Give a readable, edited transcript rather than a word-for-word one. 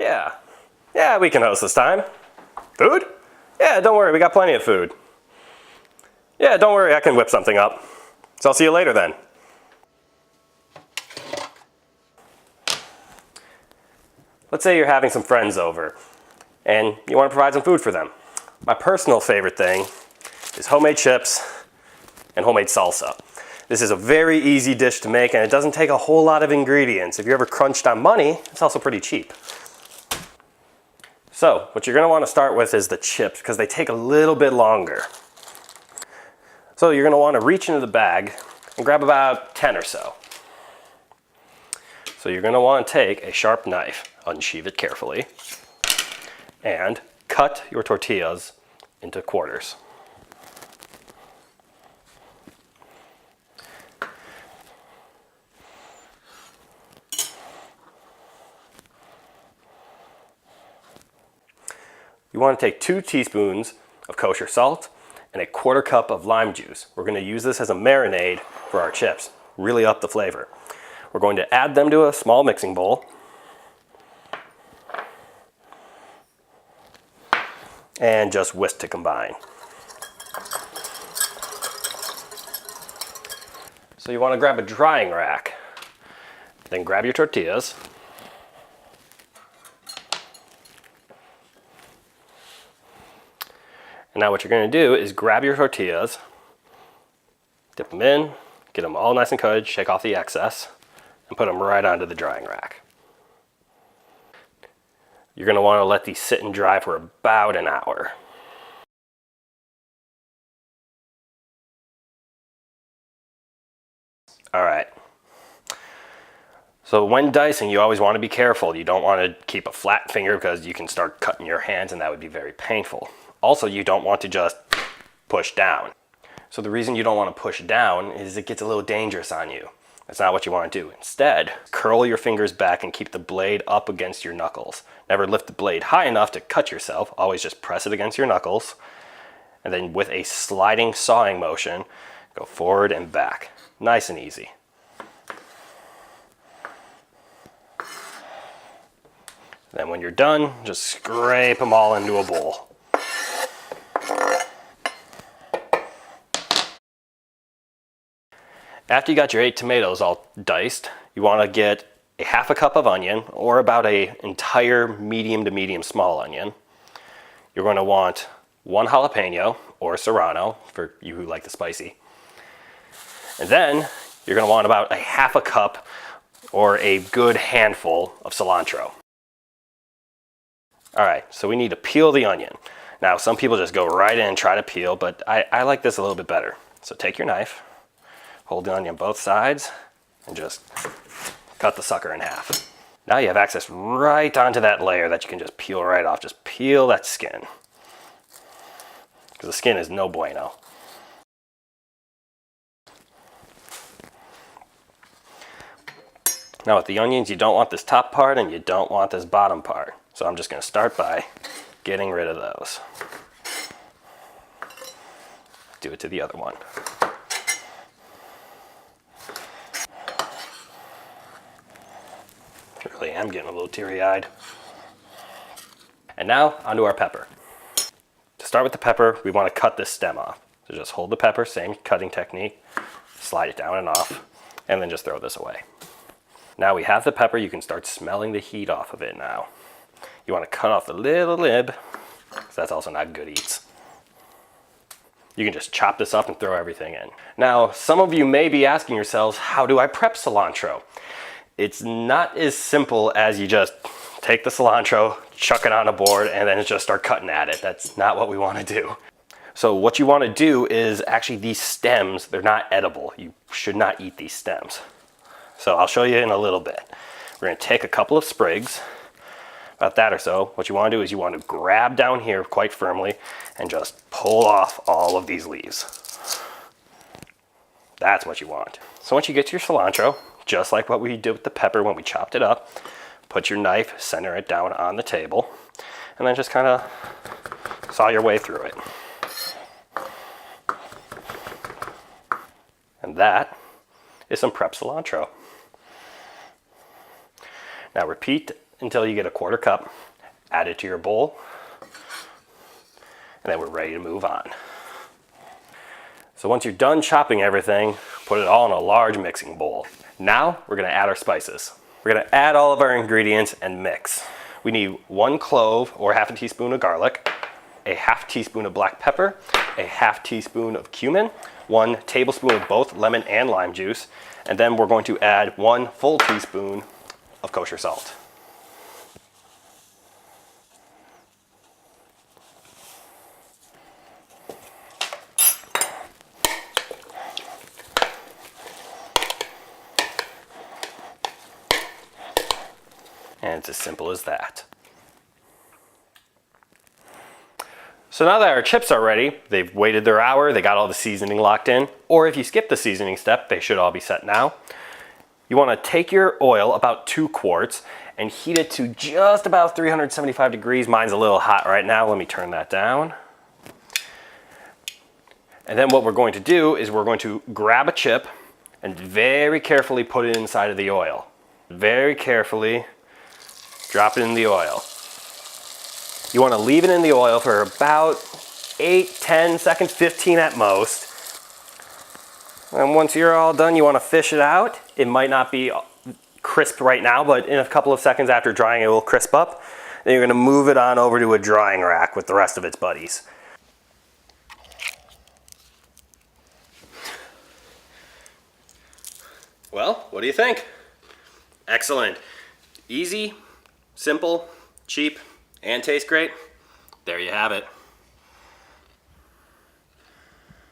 Yeah. Yeah, we can host this time. Food? Yeah, don't worry, we got plenty of food. Yeah, don't worry, I can whip something up. So I'll see you later then. Let's say you're having some friends over and you want to provide some food for them. My personal favorite thing is homemade chips and homemade salsa. This is a very easy dish to make and it doesn't take a whole lot of ingredients. If you're ever crunched on money, it's also pretty cheap. So what you're going to want to start with is the chips because they take a little bit longer. So you're going to want to reach into the bag and grab about 10 or so. So you're going to want to take a sharp knife, unsheath it carefully, and cut your tortillas into quarters. You want to take 2 teaspoons of kosher salt and a 1/4 cup of lime juice. We're going to use this as a marinade for our chips, really up the flavor. We're going to add them to a small mixing bowl. And just whisk to combine. So you want to grab a drying rack, then grab your tortillas. And now what you're going to do is grab your tortillas, dip them in, get them all nice and coated, shake off the excess, and put them right onto the drying rack. You're going to want to let these sit and dry for about an hour. All right. So when dicing, you always want to be careful. You don't want to keep a flat finger because you can start cutting your hands and that would be very painful. Also, you don't want to just push down. So the reason you don't want to push down is it gets a little dangerous on you. That's not what you want to do. Instead, curl your fingers back and keep the blade up against your knuckles. Never lift the blade high enough to cut yourself. Always just press it against your knuckles. And then with a sliding sawing motion, go forward and back. Nice and easy. Then when you're done, just scrape them all into a bowl. After you got your 8 tomatoes all diced, you want to get a 1/2 cup of onion, or about an entire medium to medium small onion. You're going to want 1 jalapeno, or serrano, for you who like the spicy. And then you're going to want about a 1/2 cup, or a good handful of cilantro. All right, so we need to peel the onion. Now, some people just go right in and try to peel, but I like this a little bit better. So take your knife, hold the onion both sides, and just cut the sucker in half. Now you have access right onto that layer that you can just peel right off. Just peel that skin, because the skin is no bueno. Now with the onions, you don't want this top part and you don't want this bottom part. So I'm just going to start by getting rid of those. Do it to the other one. I really am getting a little teary-eyed. And now onto our pepper. To start with the pepper, we want to cut this stem off. So just hold the pepper, same cutting technique, slide it down and off, and then just throw this away. Now we have the pepper, you can start smelling the heat off of it now. You want to cut off the little lid, because that's also not good eats. You can just chop this up and throw everything in. Now, some of you may be asking yourselves, how do I prep cilantro? It's not as simple as you just take the cilantro, chuck it on a board, and then just start cutting at it. That's not what we want to do. So what you want to do is actually these stems, they're not edible. You should not eat these stems. So I'll show you in a little bit. We're going to take a couple of sprigs, about that or so. What you want to do is you want to grab down here quite firmly and just pull off all of these leaves. That's what you want. So once you get to your cilantro, just like what we did with the pepper when we chopped it up, put your knife, center it down on the table, and then just kind of saw your way through it. And that is some prep cilantro. Now repeat until you get a 1/4 cup. Add it to your bowl. And then we're ready to move on. So once you're done chopping everything, put it all in a large mixing bowl. Now we're gonna add our spices. We're gonna add all of our ingredients and mix. We need 1 clove or 1/2 teaspoon of garlic, a 1/2 teaspoon of black pepper, a 1/2 teaspoon of cumin, 1 tablespoon of both lemon and lime juice, and then we're going to add 1 full teaspoon of kosher salt. And it's as simple as that. So now that our chips are ready, they've waited their hour, they got all the seasoning locked in, or if you skip the seasoning step, they should all be set now. You want to take your oil, about 2 quarts, and heat it to just about 375 degrees. Mine's a little hot right now. Let me turn that down. And then what we're going to do is we're going to grab a chip and very carefully put it inside of the oil. Very carefully drop it in the oil. You want to leave it in the oil for about 8, 10 seconds, 15 at most. And once you're all done, you want to fish it out. It might not be crisp right now, but in a couple of seconds after drying, it will crisp up. Then you're going to move it on over to a drying rack with the rest of its buddies. Well, what do you think? Excellent. Easy, simple, cheap, and tastes great. There you have it.